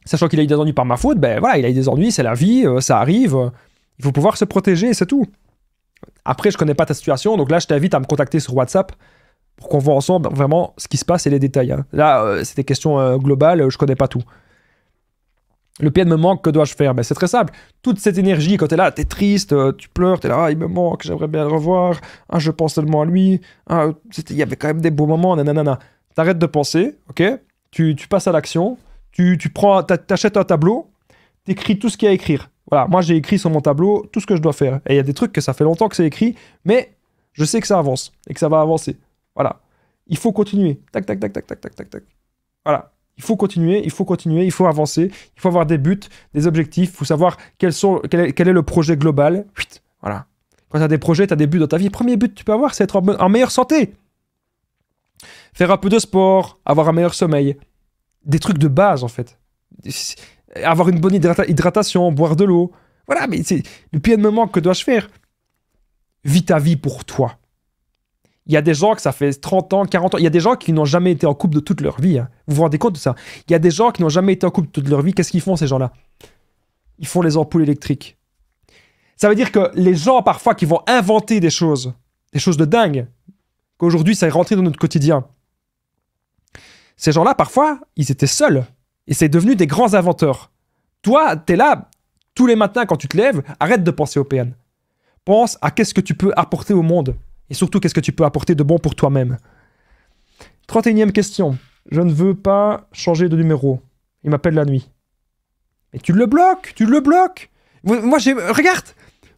Sachant qu'il a eu des ennuis par ma faute, ben voilà, il a eu des ennuis, c'est la vie, ça arrive. Il faut pouvoir se protéger, c'est tout. Après, je connais pas ta situation, donc là, je t'invite à me contacter sur WhatsApp pour qu'on voit ensemble vraiment ce qui se passe et les détails. Hein. Là, c'est des questions globales, je connais pas tout. Le PN me manque, que dois-je faire? Ben, c'est très simple. Toute cette énergie, quand t'es là, t'es triste, tu pleures, t'es là, ah, il me manque, j'aimerais bien le revoir, ah, je pense tellement à lui, ah, il y avait quand même des beaux moments, nanana. T'arrêtes de penser, ok? Tu passes à l'action, t'achètes un tableau, t'écris tout ce qu'il y a à écrire. Voilà, moi j'ai écrit sur mon tableau tout ce que je dois faire. Et il y a des trucs que ça fait longtemps que c'est écrit, mais je sais que ça avance et que ça va avancer. Voilà. Il faut continuer. Tac, tac, tac, tac, tac, tac, tac, tac. Voilà. Il faut continuer, il faut continuer, il faut avancer, il faut avoir des buts, des objectifs, il faut savoir quel est le projet global. Voilà. Quand tu as des projets, tu as des buts dans ta vie. Le premier but que tu peux avoir, c'est être en meilleure santé. Faire un peu de sport, avoir un meilleur sommeil. Des trucs de base, en fait. Avoir une bonne hydratation, boire de l'eau. Voilà, mais le PN me manque, que dois-je faire? Vis ta vie pour toi. Il y a des gens que ça fait 30 ans, 40 ans. Il y a des gens qui n'ont jamais été en couple de toute leur vie. Hein. Vous vous rendez compte de ça? Il y a des gens qui n'ont jamais été en couple de toute leur vie. Qu'est-ce qu'ils font, ces gens-là? Ils font les ampoules électriques. Ça veut dire que les gens, parfois, qui vont inventer des choses de dingue, qu'aujourd'hui, ça est rentré dans notre quotidien. Ces gens-là, parfois, ils étaient seuls. Et c'est devenu des grands inventeurs. Toi, t'es là, tous les matins, quand tu te lèves, arrête de penser au PN. Pense à qu'est-ce que tu peux apporter au monde. Et surtout, qu'est-ce que tu peux apporter de bon pour toi-même. 31e question. Je ne veux pas changer de numéro. Il m'appelle la nuit. Mais tu le bloques, tu le bloques. Moi,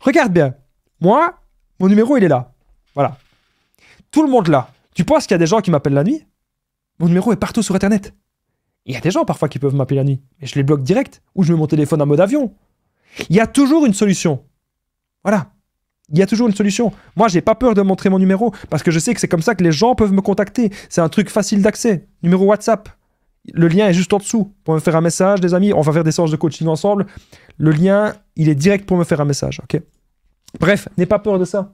regarde bien. Moi, mon numéro, il est là. Voilà. Tout le monde là. Tu penses qu'il y a des gens qui m'appellent la nuit? Mon numéro est partout sur Internet. Il y a des gens parfois qui peuvent m'appeler la nuit. Mais je les bloque direct. Ou je mets mon téléphone en mode avion. Il y a toujours une solution. Voilà. Il y a toujours une solution. Moi, j'ai pas peur de montrer mon numéro parce que je sais que c'est comme ça que les gens peuvent me contacter. C'est un truc facile d'accès. Numéro WhatsApp. Le lien est juste en dessous. Pour me faire un message, des amis. On va faire des séances de coaching ensemble. Le lien, il est direct pour me faire un message. Ok. Bref, n'aie pas peur de ça.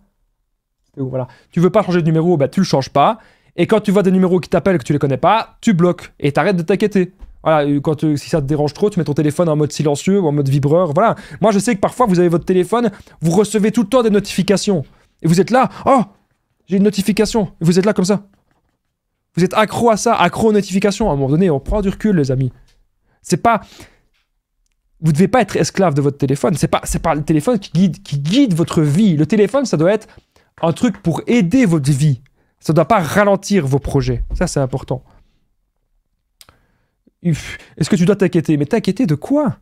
Voilà. Tu veux pas changer de numéro, bah tu le changes pas. Et quand tu vois des numéros qui t'appellent que tu les connais pas, tu bloques et t'arrêtes de t'inquiéter. Voilà, si ça te dérange trop, tu mets ton téléphone en mode silencieux ou en mode vibreur. Voilà. Moi, je sais que parfois, vous avez votre téléphone, vous recevez tout le temps des notifications. Et vous êtes là, oh, j'ai une notification. Et vous êtes là comme ça. Vous êtes accro à ça, accro aux notifications. À un moment donné, on prend du recul, les amis. C'est pas... Vous devez pas être esclave de votre téléphone. C'est pas le téléphone qui guide votre vie. Le téléphone, ça doit être un truc pour aider votre vie. Ça ne doit pas ralentir vos projets. Ça, c'est important. Est-ce que tu dois t'inquiéter? Mais t'inquiéter de quoi?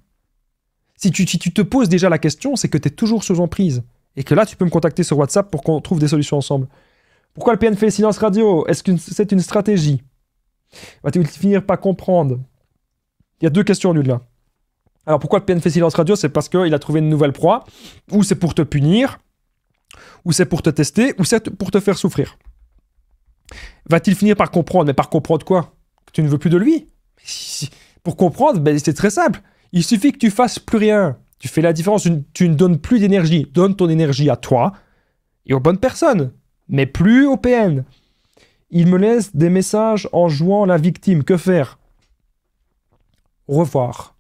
Si tu te poses déjà la question, c'est que tu es toujours sous emprise. Et que là, tu peux me contacter sur WhatsApp pour qu'on trouve des solutions ensemble. Pourquoi le PN fait silence radio? Est-ce que c'est une stratégie? Va-t-il finir par comprendre? Il y a deux questions, lui, là. Alors, pourquoi le PN fait silence radio? C'est parce qu'il a trouvé une nouvelle proie, ou c'est pour te punir, ou c'est pour te tester, ou c'est pour te faire souffrir. Va-t-il finir par comprendre? Mais par comprendre quoi? Que tu ne veux plus de lui? Pour comprendre, ben, c'est très simple. Il suffit que tu fasses plus rien. Tu fais la différence. Tu ne donnes plus d'énergie. Donne ton énergie à toi et aux bonnes personnes, mais plus au PN. Il me laisse des messages en jouant la victime. Que faire? Revoir.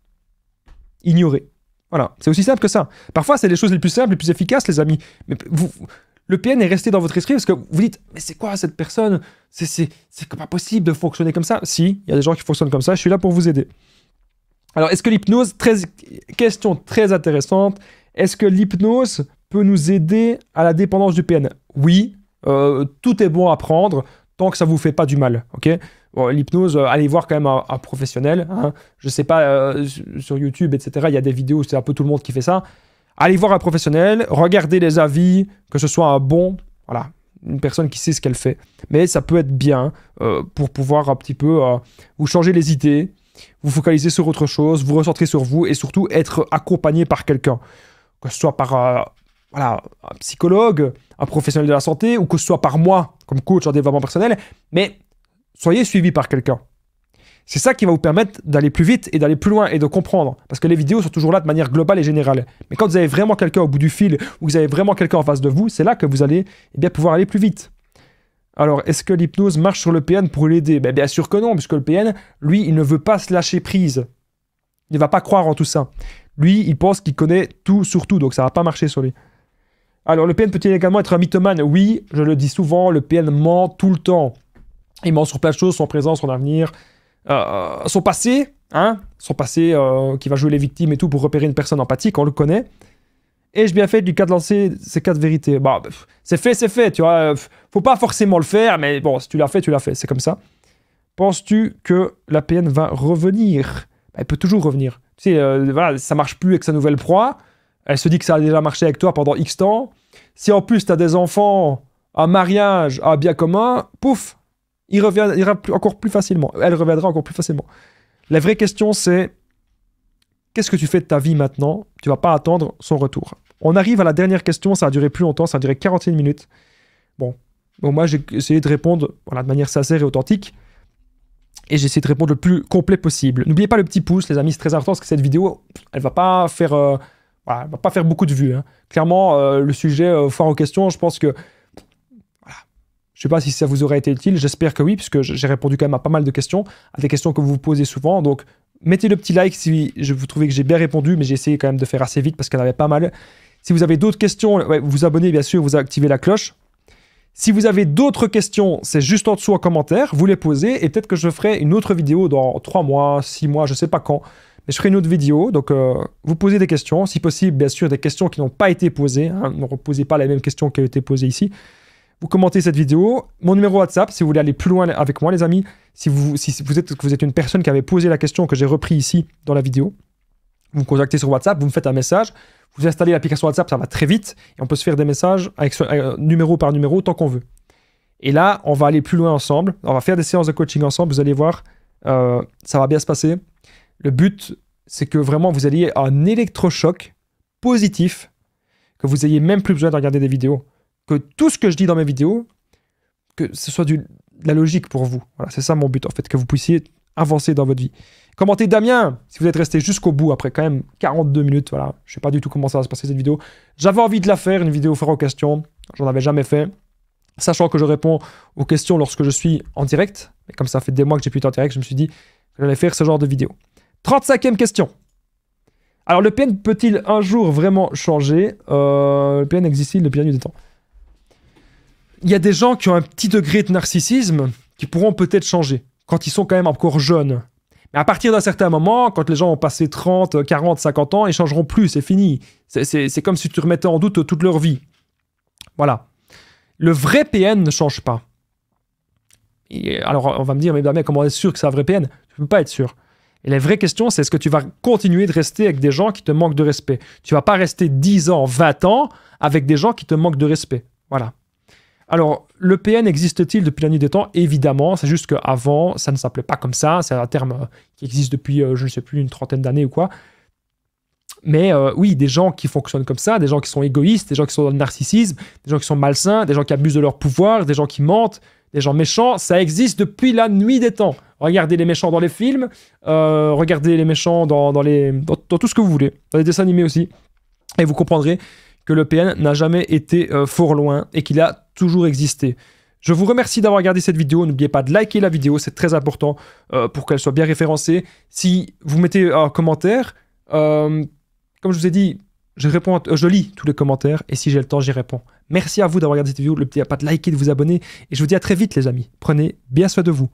Ignorer. Voilà. C'est aussi simple que ça. Parfois, c'est les choses les plus simples, les plus efficaces, les amis. Mais le PN est resté dans votre esprit parce que vous dites « Mais c'est quoi cette personne? C'est pas possible de fonctionner comme ça. » Si, il y a des gens qui fonctionnent comme ça. Je suis là pour vous aider. Alors, est-ce que l'hypnose... Question très intéressante. Est-ce que l'hypnose peut nous aider à la dépendance du PN? Oui. Tout est bon à prendre tant que ça vous fait pas du mal. Ok. Bon, l'hypnose, allez voir quand même un professionnel. Hein. Je sais pas, sur YouTube, etc., il y a des vidéos, c'est un peu tout le monde qui fait ça. Allez voir un professionnel, regardez les avis, que ce soit un bon, voilà, une personne qui sait ce qu'elle fait. Mais ça peut être bien pour pouvoir un petit peu vous changer les idées, vous focaliser sur autre chose, vous recentrer sur vous et surtout être accompagné par quelqu'un. Que ce soit par voilà, un psychologue, un professionnel de la santé ou que ce soit par moi comme coach en développement personnel. Mais soyez suivi par quelqu'un. C'est ça qui va vous permettre d'aller plus vite et d'aller plus loin et de comprendre. Parce que les vidéos sont toujours là de manière globale et générale. Mais quand vous avez vraiment quelqu'un au bout du fil ou vous avez vraiment quelqu'un en face de vous, c'est là que vous allez pouvoir aller plus vite. Alors, est-ce que l'hypnose marche sur le PN pour l'aider? Bien sûr que non, puisque le PN, lui, il ne veut pas se lâcher prise. Il ne va pas croire en tout ça. Lui, il pense qu'il connaît tout sur tout, donc ça ne va pas marcher sur lui. Alors, le PN peut-il également être un mythomane? Oui, je le dis souvent, le PN ment tout le temps. Il ment sur plein de choses, son présent, son avenir, son passé, qui va jouer les victimes et tout pour repérer une personne empathique, on le connaît. Ai-je bien fait du cas de lancer ces 4 vérités? C'est fait, tu vois. Faut pas forcément le faire, mais bon, si tu l'as fait, c'est comme ça. Penses-tu que la PN va revenir? Elle peut toujours revenir. Tu sais, voilà, ça marche plus avec sa nouvelle proie. Elle se dit que ça a déjà marché avec toi pendant X temps. Si en plus tu as des enfants, un mariage, un bien commun, pouf, il reviendra encore plus facilement. Elle reviendra encore plus facilement. La vraie question, c'est qu'est-ce que tu fais de ta vie maintenant? Tu vas pas attendre son retour. On arrive à la dernière question, ça a duré plus longtemps, ça a duré 41 minutes. Bon, moi j'ai essayé de répondre de manière sincère et authentique. Et j'ai essayé de répondre le plus complet possible. N'oubliez pas le petit pouce, les amis, c'est très important parce que cette vidéo, elle va pas faire, elle va pas faire beaucoup de vues. Hein. Clairement, le sujet foire aux questions, je pense que... Voilà. Je sais pas si ça vous aurait été utile, j'espère que oui, puisque j'ai répondu quand même à pas mal de questions, à des questions que vous vous posez souvent. Donc, mettez le petit like si vous trouvez que j'ai bien répondu, mais j'ai essayé quand même de faire assez vite parce qu'il y en avait pas mal. Si vous avez d'autres questions, vous vous abonnez bien sûr, vous activez la cloche. Si vous avez d'autres questions, c'est juste en dessous en commentaire, vous les posez et peut-être que je ferai une autre vidéo dans 3 mois, 6 mois, je sais pas quand. Mais je ferai une autre vidéo, donc vous posez des questions, si possible bien sûr des questions qui n'ont pas été posées, hein, ne reposez pas les mêmes questions qui ont été posées ici. Vous commentez cette vidéo, mon numéro WhatsApp si vous voulez aller plus loin avec moi les amis, si vous êtes une personne qui avait posé la question que j'ai repris ici dans la vidéo, vous me contactez sur WhatsApp, vous me faites un message, vous installez l'application WhatsApp, ça va très vite, et on peut se faire des messages avec numéro par numéro tant qu'on veut. Et là, on va aller plus loin ensemble, on va faire des séances de coaching ensemble, vous allez voir, ça va bien se passer. Le but, c'est que vraiment vous ayez un électrochoc positif, que vous ayez même plus besoin de regarder des vidéos, que tout ce que je dis dans mes vidéos, que ce soit de la logique pour vous. Voilà, c'est ça mon but en fait, que vous puissiez avancer dans votre vie. Commentez Damien, si vous êtes resté jusqu'au bout, après quand même 42 minutes, voilà. Je sais pas du tout comment ça va se passer cette vidéo. J'avais envie de la faire, une vidéo foire aux questions. J'en avais jamais fait. Sachant que je réponds aux questions lorsque je suis en direct. Mais comme ça fait des mois que j'ai plus été en direct, je me suis dit que j'allais faire ce genre de vidéo. 35e question. Alors le PN peut-il un jour vraiment changer? Le PN existe-t-il depuis la nuit des temps? Il y a des gens qui ont un petit degré de narcissisme qui pourront peut-être changer quand ils sont quand même encore jeunes. Mais à partir d'un certain moment, quand les gens ont passé 30, 40, 50 ans, ils changeront plus, c'est fini. C'est comme si tu remettais en doute toute leur vie. Voilà. Le vrai PN ne change pas. Et alors, on va me dire, mais comment être sûr que c'est un vrai PN? Tu ne peux pas être sûr. Et la vraie question, c'est est-ce que tu vas continuer de rester avec des gens qui te manquent de respect? Tu ne vas pas rester 10 ans, 20 ans avec des gens qui te manquent de respect. Voilà. Alors, le PN existe-t-il depuis la nuit des temps? Évidemment, c'est juste qu'avant, ça ne s'appelait pas comme ça. C'est un terme qui existe depuis, je ne sais plus, une trentaine d'années ou quoi. Mais oui, des gens qui fonctionnent comme ça, des gens qui sont égoïstes, des gens qui sont dans le narcissisme, des gens qui sont malsains, des gens qui abusent de leur pouvoir, des gens qui mentent, des gens méchants, ça existe depuis la nuit des temps. Regardez les méchants dans les films, regardez les méchants dans tout ce que vous voulez, dans les dessins animés aussi, et vous comprendrez que le PN n'a jamais été fort loin et qu'il a toujours existé. Je vous remercie d'avoir regardé cette vidéo. N'oubliez pas de liker la vidéo, c'est très important pour qu'elle soit bien référencée. Si vous mettez un commentaire, comme je vous ai dit, je lis tous les commentaires et si j'ai le temps, j'y réponds. Merci à vous d'avoir regardé cette vidéo. N'oubliez pas de liker, de vous abonner et je vous dis à très vite les amis. Prenez bien soin de vous.